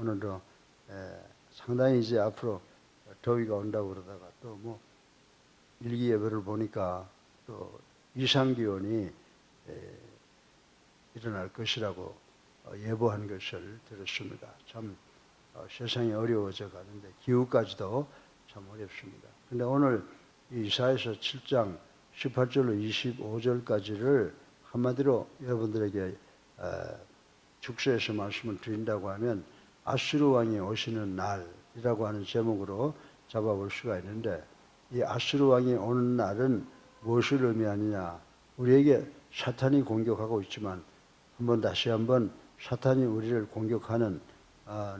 오늘도 상당히 이제 앞으로 더위가 온다고 그러다가 또 뭐 일기예보를 보니까 또 이상기온이 일어날 것이라고 예보한 것을 들었습니다. 참 세상이 어려워져 가는데 기후까지도 참 어렵습니다. 그런데 오늘 이사야서 7장 18절로 25절까지를 한마디로 여러분들에게 축소해서 말씀을 드린다고 하면 아수르 왕이 오시는 날이라고 하는 제목으로 잡아볼 수가 있는데, 이 아수르 왕이 오는 날은 무엇을 의미하느냐? 우리에게 사탄이 공격하고 있지만 다시 한번 사탄이 우리를 공격하는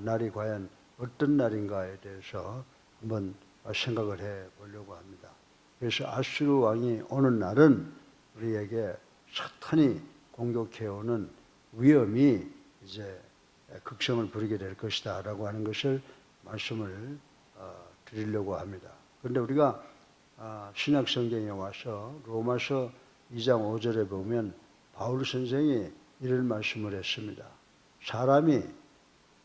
날이 과연 어떤 날인가에 대해서 한번 생각을 해 보려고 합니다. 그래서 아수르 왕이 오는 날은 우리에게 사탄이 공격해오는 위험이 이제 극성을 부리게 될 것이다 라고 하는 것을 말씀을 드리려고 합니다. 그런데 우리가 신약 성경에 와서 로마서 2장 5절에 보면 바울 선생이 이런 말씀을 했습니다. 사람이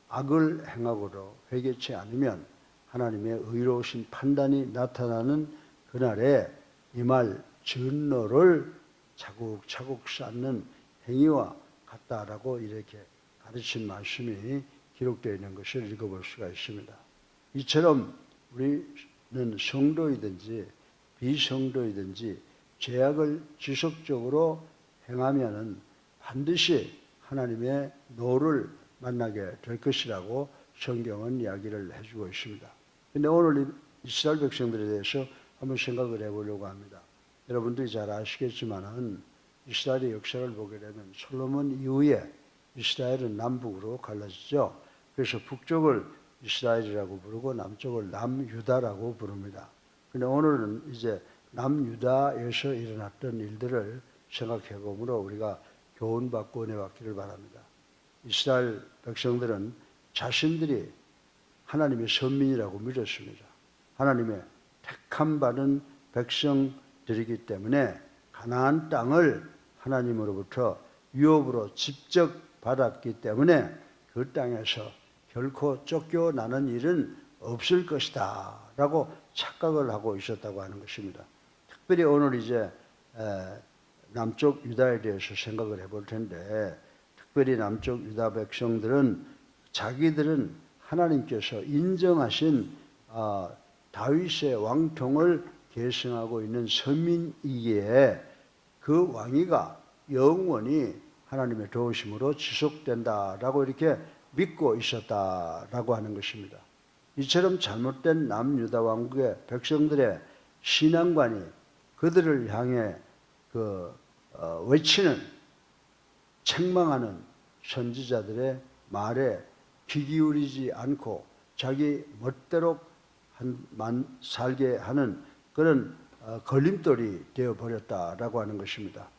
악을 행하고도 회개치 않으면 하나님의 의로우신 판단이 나타나는 그날에 이 말 진노를 차곡차곡 쌓는 행위와 같다라고 이렇게 가르친 말씀이 기록되어 있는 것을 읽어볼 수가 있습니다. 이처럼 우리는 성도이든지 비성도이든지 죄악을 지속적으로 행하면은 반드시 하나님의 노를 만나게 될 것이라고 성경은 이야기를 해주고 있습니다. 그런데 오늘 이스라엘 백성들에 대해서 한번 생각을 해보려고 합니다. 여러분들이 잘 아시겠지만은 이스라엘의 역사를 보게 되면 솔로몬 이후에 이스라엘은 남북으로 갈라지죠. 그래서 북쪽을 이스라엘이라고 부르고 남쪽을 남유다라고 부릅니다. 그런데 오늘은 이제 남유다에서 일어났던 일들을 생각해 보므로 우리가 교훈받고 은혜 받기를 바랍니다. 이스라엘 백성들은 자신들이 하나님의 선민이라고 믿었습니다. 하나님의 택함 받은 백성들이기 때문에 가나안 땅을 하나님으로부터 유업으로 직접 받았기 때문에 그 땅에서 결코 쫓겨나는 일은 없을 것이다 라고 착각을 하고 있었다고 하는 것입니다. 특별히 오늘 이제 남쪽 유다에 대해서 생각을 해볼 텐데, 특별히 남쪽 유다 백성들은 자기들은 하나님께서 인정하신 다윗의 왕통을 계승하고 있는 선민이기에 그 왕위가 영원히 하나님의 도우심으로 지속된다라고 이렇게 믿고 있었다라고 하는 것입니다. 이처럼 잘못된 남유다 왕국의 백성들의 신앙관이 그들을 향해 외치는 책망하는 선지자들의 말에 귀 기울이지 않고 자기 멋대로 살게 하는 그런 걸림돌이 되어버렸다라고 하는 것입니다.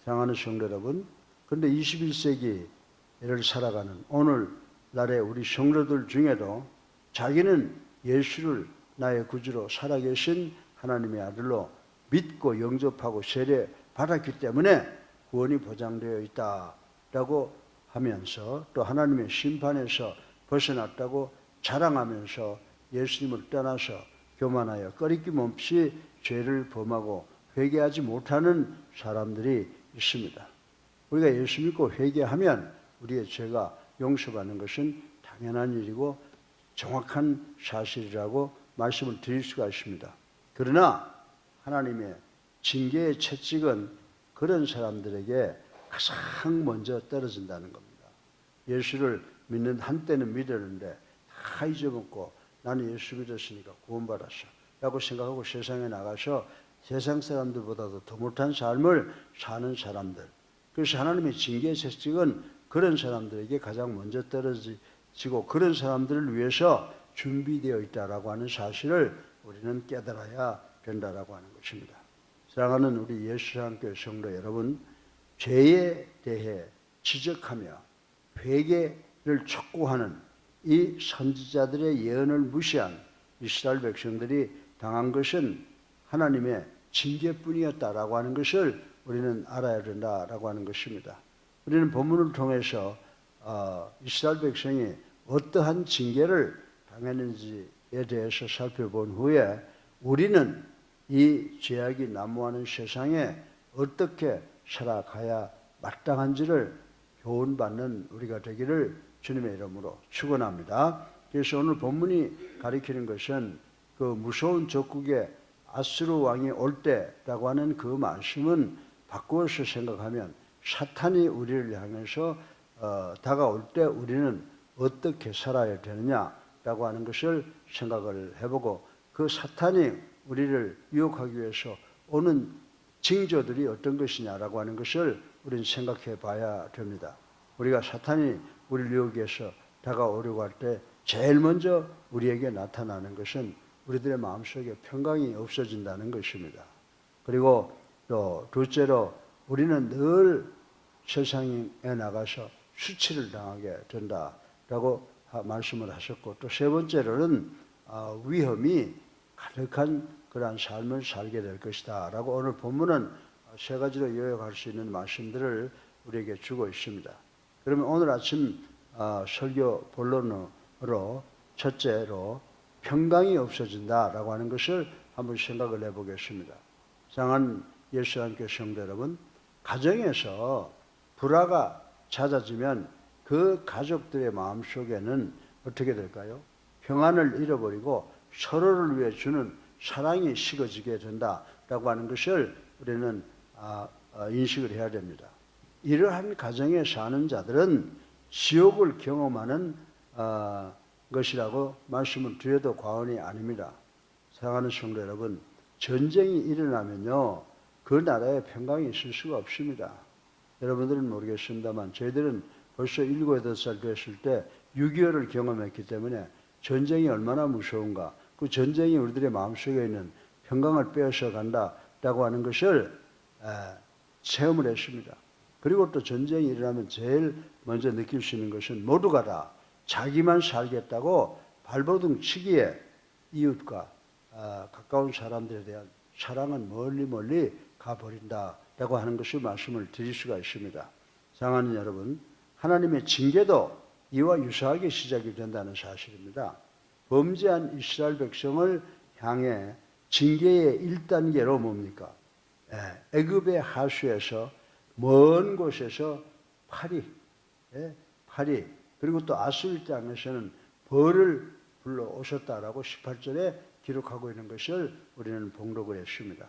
사랑하는 성도 여러분, 그런데 21세기를 살아가는 오늘날의 우리 성도들 중에도 자기는 예수를 나의 구주로 살아계신 하나님의 아들로 믿고 영접하고 세례 받았기 때문에 구원이 보장되어 있다라고 하면서 또 하나님의 심판에서 벗어났다고 자랑하면서 예수님을 떠나서 교만하여 꺼리낌 없이 죄를 범하고 회개하지 못하는 사람들이 있습니다. 우리가 예수 믿고 회개하면 우리의 죄가 용서받는 것은 당연한 일이고 정확한 사실이라고 말씀을 드릴 수가 있습니다. 그러나 하나님의 징계의 채찍은 그런 사람들에게 가장 먼저 떨어진다는 겁니다. 예수를 믿는 한때는 믿었는데 다 잊어먹고 나는 예수 믿었으니까 구원받았어 라고 생각하고 세상에 나가서 세상 사람들보다도 더 못한 삶을 사는 사람들, 그래서 하나님의 징계의 채찍은 그런 사람들에게 가장 먼저 떨어지고 그런 사람들을 위해서 준비되어 있다라고 하는 사실을 우리는 깨달아야 된다라고 하는 것입니다. 사랑하는 우리 예수사랑교회 성도 여러분, 죄에 대해 지적하며 회개를 촉구하는 이 선지자들의 예언을 무시한 이스라엘 백성들이 당한 것은 하나님의 징계뿐이었다라고 하는 것을 우리는 알아야 된다라고 하는 것입니다. 우리는 본문을 통해서 이스라엘 백성이 어떠한 징계를 당했는지에 대해서 살펴본 후에 우리는 이 죄악이 난무하는 세상에 어떻게 살아가야 마땅한지를 교훈받는 우리가 되기를 주님의 이름으로 축원합니다. 그래서 오늘 본문이 가리키는 것은 그 무서운 적국에 아수르 왕이 올 때라고 하는 그 말씀은 바꾸어서 생각하면 사탄이 우리를 향해서 다가올 때 우리는 어떻게 살아야 되느냐라고 하는 것을 생각을 해보고 그 사탄이 우리를 유혹하기 위해서 오는 징조들이 어떤 것이냐라고 하는 것을 우리는 생각해 봐야 됩니다. 우리가 사탄이 우리를 유혹해서 다가오려고 할 때 제일 먼저 우리에게 나타나는 것은 우리들의 마음속에 평강이 없어진다는 것입니다. 그리고 또 둘째로 우리는 늘 세상에 나가서 수치를 당하게 된다라고 말씀을 하셨고, 또 세 번째로는 위험이 가득한 그러한 삶을 살게 될 것이다 라고 오늘 본문은 세 가지로 요약할 수 있는 말씀들을 우리에게 주고 있습니다. 그러면 오늘 아침 설교 본론으로 첫째로 평강이 없어진다라고 하는 것을 한번 생각을 해보겠습니다. 사랑하는 예수 안교 성도 여러분, 가정에서 불화가 잦아지면 그 가족들의 마음속에는 어떻게 될까요? 평안을 잃어버리고 서로를 위해 주는 사랑이 식어지게 된다라고 하는 것을 우리는 인식을 해야 됩니다. 이러한 가정에 사는 자들은 지옥을 경험하는 것이라고 말씀을 드려도 과언이 아닙니다. 사랑하는 성도 여러분, 전쟁이 일어나면요, 그 나라에 평강이 있을 수가 없습니다. 여러분들은 모르겠습니다만 저희들은 벌써 7, 8살 됐을 때 6.25를 경험했기 때문에 전쟁이 얼마나 무서운가, 그 전쟁이 우리들의 마음속에 있는 평강을 빼앗아 간다라고 하는 것을 체험을 했습니다. 그리고 또 전쟁이 일어나면 제일 먼저 느낄 수 있는 것은 모두가 다 자기만 살겠다고 발버둥 치기에 이웃과 가까운 사람들에 대한 사랑은 멀리 가버린다라고 하는 것을 말씀을 드릴 수가 있습니다. 사랑하는 여러분, 하나님의 징계도 이와 유사하게 시작이 된다는 사실입니다. 범죄한 이스라엘 백성을 향해 징계의 1단계로 뭡니까? 애굽의 하수에서 먼 곳에서 파리, 그리고 또 아수르 땅에서는 벌을 불러오셨다라고 18절에 기록하고 있는 것을 우리는 봉독을 했습니다.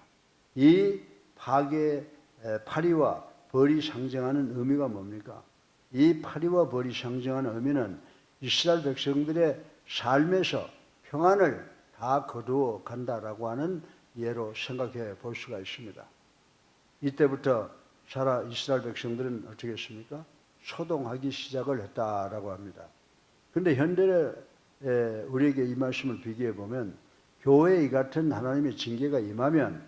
이 파리와 벌이 상징하는 의미가 뭡니까? 이 파리와 벌이 상징하는 의미는 이스라엘 백성들의 삶에서 평안을 다 거두어 간다라고 하는 예로 생각해 볼 수가 있습니다. 이때부터 이스라엘 백성들은 어떻게 했습니까? 소동하기 시작을 했다라고 합니다. 그런데 현대에 우리에게 이 말씀을 비교해 보면 교회에 이 같은 하나님의 징계가 임하면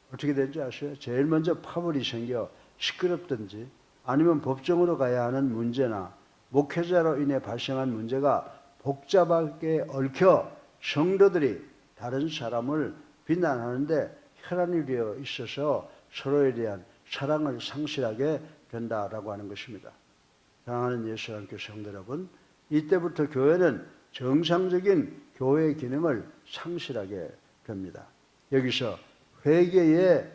어떻게 되는지 아세요? 제일 먼저 파벌이 생겨 시끄럽든지 아니면 법정으로 가야 하는 문제나 목회자로 인해 발생한 문제가 복잡하게 얽혀 성도들이 다른 사람을 비난하는데 혈안이 되어 있어서 서로에 대한 사랑을 상실하게 된다라고 하는 것입니다. 사랑하는 예수 안교 성도 여러분, 이때부터 교회는 정상적인 교회의 기능을 상실하게 됩니다. 여기서 회개의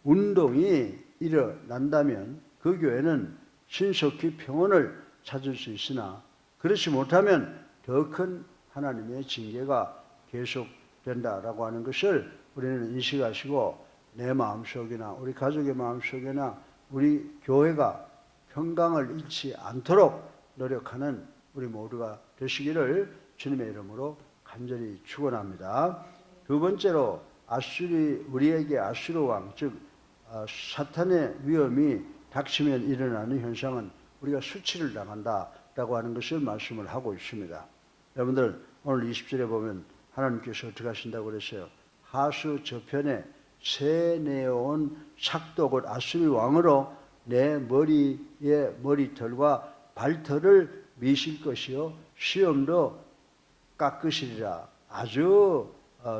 운동이 일어난다면 그 교회는 신속히 평온을 찾을 수 있으나 그렇지 못하면 더 큰 하나님의 징계가 계속된다라고 하는 것을 우리는 인식하시고 내 마음속이나 우리 가족의 마음속이나 우리 교회가 평강을 잃지 않도록 노력하는 우리 모두가 되시기를 주님의 이름으로 간절히 축원합니다. 두 번째로 우리에게 아수르 왕, 즉 사탄의 위험이 닥치면 일어나는 현상은 우리가 수치를 당한다라고 하는 것을 말씀을 하고 있습니다. 여러분들 오늘 20절에 보면 하나님께서 어떻게 하신다고 그랬어요? 하수 저편에 새 내어온 삭도 곧 아수르 왕으로 내 머리의 머리털과 발털을 미실 것이요 시험도 깎으시리라. 아주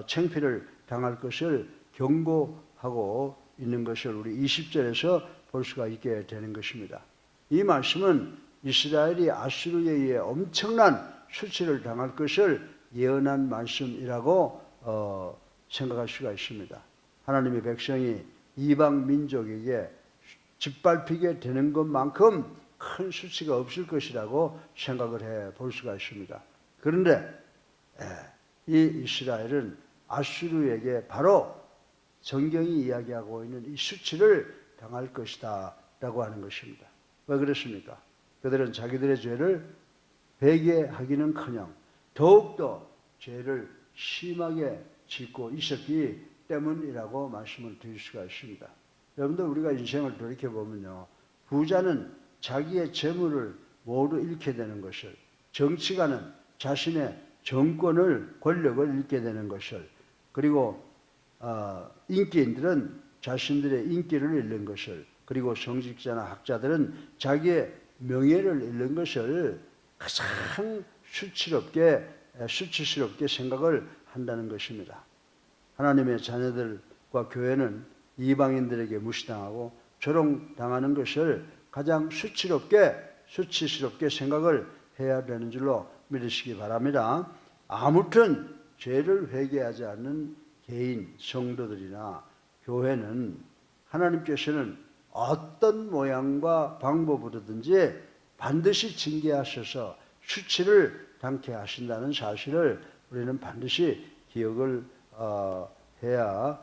창피를 당할 것을 경고하고 있는 것을 우리 20절에서 볼 수가 있게 되는 것입니다. 이 말씀은 이스라엘이 아수르에 의해 엄청난 수치를 당할 것을 예언한 말씀이라고 생각할 수가 있습니다. 하나님의 백성이 이방 민족에게 짓밟히게 되는 것만큼 큰 수치가 없을 것이라고 생각을 해 볼 수가 있습니다. 그런데 이 이스라엘은 아수르에게 바로 성경이 이야기하고 있는 이 수치를 당할 것이다 라고 하는 것입니다. 왜 그렇습니까? 그들은 자기들의 죄를 회개하기는커녕 더욱더 죄를 심하게 짓고 있었기 때문이라고 말씀을 드릴 수가 있습니다. 여러분들 우리가 인생을 돌이켜보면요, 부자는 자기의 재물을 모두 잃게 되는 것을, 정치가는 자신의 정권을, 권력을 잃게 되는 것을, 그리고 인기인들은 자신들의 인기를 잃는 것을, 그리고 성직자나 학자들은 자기의 명예를 잃는 것을 가장 수치스럽게 생각을 한다는 것입니다. 하나님의 자녀들과 교회는 이방인들에게 무시당하고 조롱당하는 것을 가장 수치스럽게 생각을 해야 되는 줄로 믿으시기 바랍니다. 아무튼 죄를 회개하지 않는 개인, 성도들이나 교회는 하나님께서는 어떤 모양과 방법으로든지 반드시 징계하셔서 수치를 당케 하신다는 사실을 우리는 반드시 기억을 해야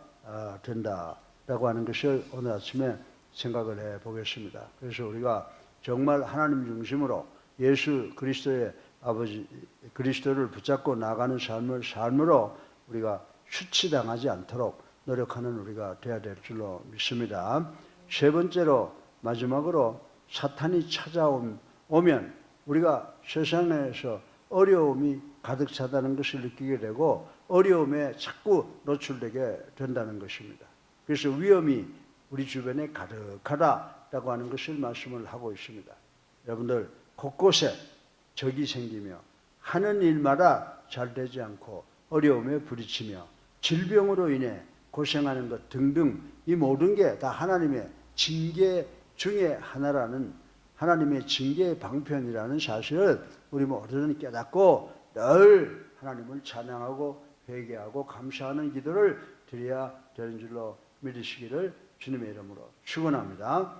된다라고 하는 것을 오늘 아침에 생각을 해 보겠습니다. 그래서 우리가 정말 하나님 중심으로 예수 그리스도의 아버지 그리스도를 붙잡고 나가는 삶으로 우리가 수치당하지 않도록 노력하는 우리가 되어야 될 줄로 믿습니다. 세 번째로 마지막으로 사탄이 찾아오면 우리가 세상에서 어려움이 가득 차다는 것을 느끼게 되고 어려움에 자꾸 노출되게 된다는 것입니다. 그래서 위험이 우리 주변에 가득하다라고 하는 것을 말씀을 하고 있습니다. 여러분들 곳곳에 적이 생기며 하는 일마다 잘 되지 않고 어려움에 부딪히며 질병으로 인해 고생하는 것 등등 이 모든 게 다 하나님의 징계 중에 하나라는, 하나님의 징계의 방편이라는 사실을 우리 모두는 깨닫고 늘 하나님을 찬양하고 회개하고 감사하는 기도를 드려야 되는 줄로 믿으시기를 주님의 이름으로 축원합니다.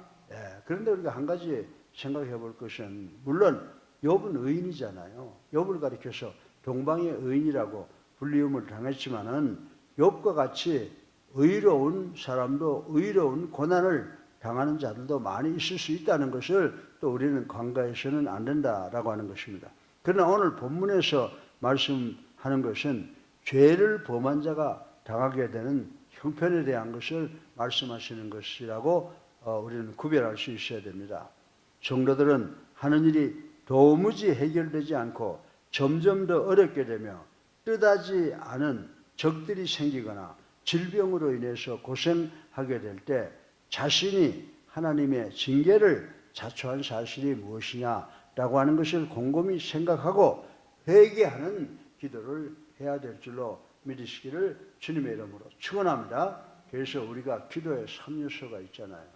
그런데 우리가 한 가지 생각해 볼 것은, 물론 욥은 의인이잖아요. 욥을 가리켜서 동방의 의인이라고 불리움을 당했지만은 욥과 같이 의로운 사람도 의로운 고난을 당하는 자들도 많이 있을 수 있다는 것을 또 우리는 간과해서는 안 된다라고 하는 것입니다. 그러나 오늘 본문에서 말씀하는 것은 죄를 범한 자가 당하게 되는 형편에 대한 것을 말씀하시는 것이라고 우리는 구별할 수 있어야 됩니다. 성도들은 하는 일이 도무지 해결되지 않고 점점 더 어렵게 되며 뜻하지 않은 적들이 생기거나 질병으로 인해서 고생하게 될 때 자신이 하나님의 징계를 자초한 사실이 무엇이냐라고 하는 것을 곰곰이 생각하고 회개하는 기도를 해야 될 줄로 믿으시기를 주님의 이름으로 축원합니다. 그래서 우리가 기도의 3요소가 있잖아요.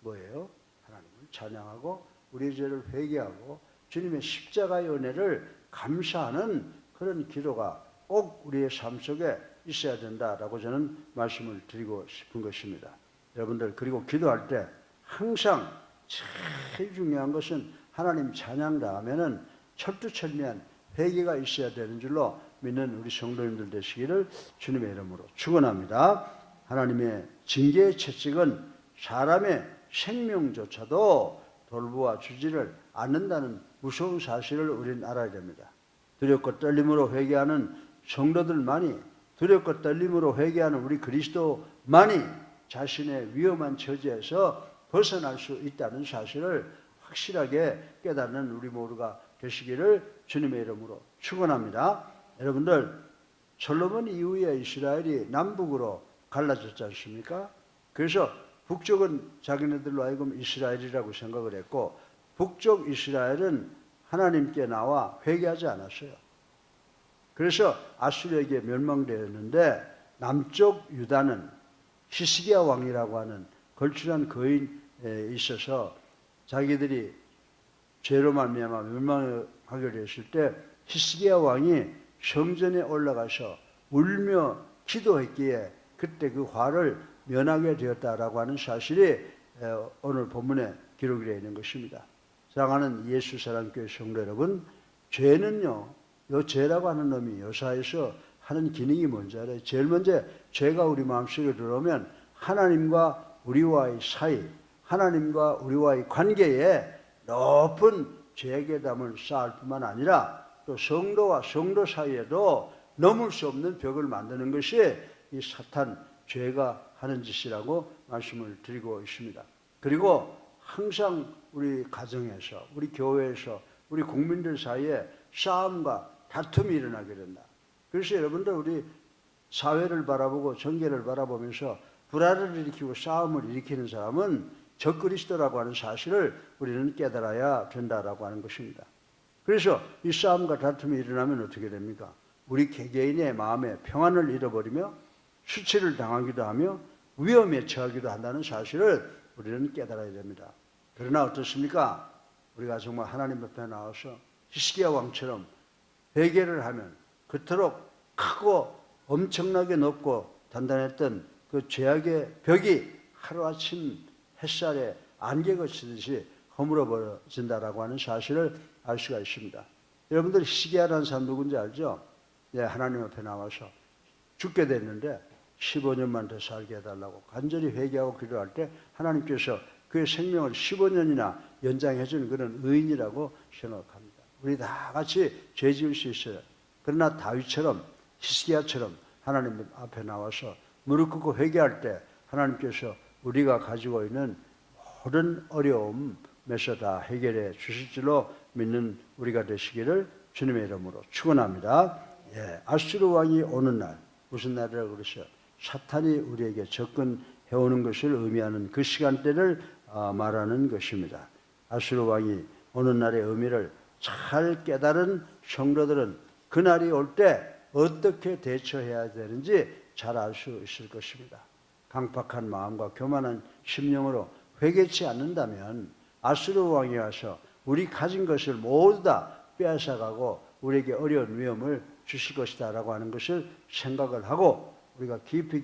뭐예요? 하나님을 찬양하고 우리의 죄를 회개하고 주님의 십자가의 은혜를 감사하는 그런 기도가 꼭 우리의 삶 속에 있어야 된다라고 저는 말씀을 드리고 싶은 것입니다. 여러분들, 그리고 기도할 때 항상 제일 중요한 것은 하나님 찬양 다음에는 철두철미한 회개가 있어야 되는 줄로 믿는 우리 성도님들 되시기를 주님의 이름으로 축원합니다. 하나님의 징계의 채찍은 사람의 생명조차도 돌보아 주지를 않는다는 무서운 사실을 우리는 알아야 됩니다. 두렵고 떨림으로 회개하는 성도들만이, 두렵고 떨림으로 회개하는 우리 그리스도만이 자신의 위험한 처지에서 벗어날 수 있다는 사실을 확실하게 깨닫는 우리 모두가 되시기를 주님의 이름으로 축원합니다. 여러분들, 솔로몬 이후에 이스라엘이 남북으로 갈라졌지 않습니까? 그래서 북쪽은 자기네들로 하여금 이스라엘이라고 생각을 했고 북쪽 이스라엘은 하나님께 나와 회개하지 않았어요. 그래서 아수르에게 멸망되었는데 남쪽 유다는 히스기야 왕이라고 하는 걸출한 거인에 있어서 자기들이 죄로 말미암아 멸망하게 되었을 때 히스기야 왕이 성전에 올라가서 울며 기도했기에 그때 그 화를 면하게 되었다라고 하는 사실이 오늘 본문에 기록이 되어 있는 것입니다. 사랑하는 예수 사랑교회 성도 여러분, 죄는요, 요 죄라고 하는 놈이 요사에서 하는 기능이 뭔지 알아요? 제일 먼저 죄가 우리 마음속에 들어오면 하나님과 우리와의 사이, 하나님과 우리와의 관계에 높은 죄괴담을 쌓을 뿐만 아니라 또 성도와 성도 사이에도 넘을 수 없는 벽을 만드는 것이 이 사탄 죄가 하는 짓이라고 말씀을 드리고 있습니다. 그리고 항상 우리 가정에서, 우리 교회에서, 우리 국민들 사이에 싸움과 다툼이 일어나게 된다. 그래서 여러분들 우리 사회를 바라보고 정계를 바라보면서 불화를 일으키고 싸움을 일으키는 사람은 적그리스도라고 하는 사실을 우리는 깨달아야 된다라고 하는 것입니다. 그래서 이 싸움과 다툼이 일어나면 어떻게 됩니까? 우리 개개인의 마음에 평안을 잃어버리며 수치를 당하기도 하며 위험에 처하기도 한다는 사실을 우리는 깨달아야 됩니다. 그러나 어떻습니까? 우리가 정말 하나님 앞에 나와서 히스기야 왕처럼 회개를 하면 그토록 크고 엄청나게 높고 단단했던 그 죄악의 벽이 하루아침 햇살에 안개 거치듯이 허물어버려진다라고 하는 사실을 알 수가 있습니다. 여러분들 히스기야라는 사람 누군지 알죠? 네, 하나님 앞에 나와서 죽게 됐는데 15년만 더 살게 해달라고 간절히 회개하고 기도할 때 하나님께서 그의 생명을 15년이나 연장해 주는 그런 의인이라고 생각합니다. 우리 다 같이 죄 지을 수 있어요. 그러나 다윗처럼 히스기야처럼 하나님 앞에 나와서 무릎 꿇고 회개할 때 하나님께서 우리가 가지고 있는 모든 어려움에서 다 해결해 주실 줄로 믿는 우리가 되시기를 주님의 이름으로 축원합니다. 예, 아수르 왕이 오는 날, 무슨 날이라고 그러셔요? 사탄이 우리에게 접근해 오는 것을 의미하는 그 시간대를 말하는 것입니다. 아수르 왕이 오는 날의 의미를 잘 깨달은 성도들은 그날이 올 때 어떻게 대처해야 되는지 잘 알 수 있을 것입니다. 강팍한 마음과 교만한 심령으로 회개치 않는다면 아수르 왕이 와서 우리 가진 것을 모두 다 빼앗아가고 우리에게 어려운 위험을 주실 것이다 라고 하는 것을 생각을 하고 우리가 깊이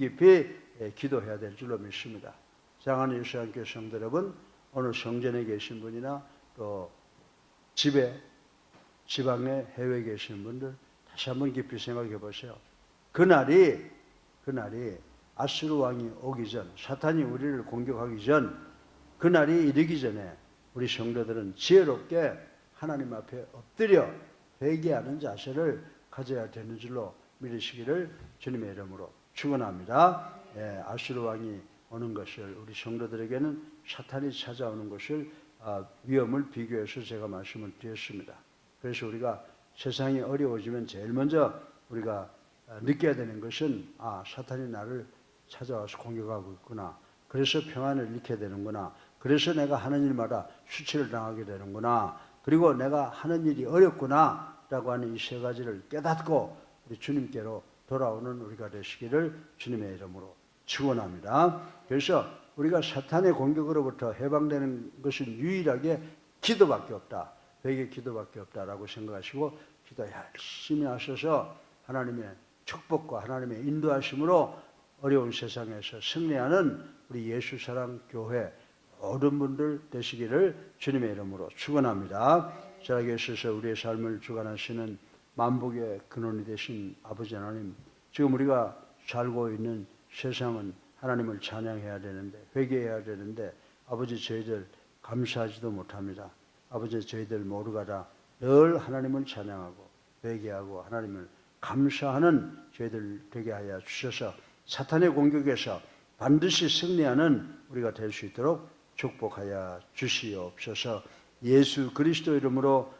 기도해야 될 줄로 믿습니다. 사랑하는 예수님께 성도 여러분, 오늘 성전에 계신 분이나 또 집에 지방에 해외에 계신 분들 다시 한번 깊이 생각해 보세요. 그날이 아수르 왕이 오기 전, 사탄이 우리를 공격하기 전, 그날이 이르기 전에 우리 성도들은 지혜롭게 하나님 앞에 엎드려 회개하는 자세를 가져야 되는 줄로 믿으시기를 주님의 이름으로 축원합니다. 예, 아수르 왕이 오는 것을 우리 성도들에게는 사탄이 찾아오는 것을 위험을 비교해서 제가 말씀을 드렸습니다. 그래서 우리가 세상이 어려워지면 제일 먼저 우리가 느껴야 되는 것은 사탄이 나를 찾아와서 공격하고 있구나. 그래서 평안을 잃게 되는구나. 그래서 내가 하는 일마다 수치를 당하게 되는구나. 그리고 내가 하는 일이 어렵구나 라고 하는 이 세 가지를 깨닫고 우리 주님께로 돌아오는 우리가 되시기를 주님의 이름으로 축원합니다. 그래서 우리가 사탄의 공격으로부터 해방되는 것은 유일하게 기도밖에 없다. 회개 기도밖에 없다라고 생각하시고 기도 열심히 하셔서 하나님의 축복과 하나님의 인도하심으로 어려운 세상에서 승리하는 우리 예수사랑교회 모든 분들 되시기를 주님의 이름으로 축원합니다. 살아계 있어서 우리의 삶을 주관하시는 만복의 근원이 되신 아버지 하나님, 지금 우리가 살고 있는 세상은 하나님을 찬양해야 되는데, 회개해야 되는데 아버지 저희들 감사하지도 못합니다. 아버지 저희들 모두가 늘 하나님을 찬양하고 회개하고 하나님을 감사하는 저희들 되게 하여 주셔서 사탄의 공격에서 반드시 승리하는 우리가 될 수 있도록 축복하여 주시옵소서. 예수 그리스도 이름으로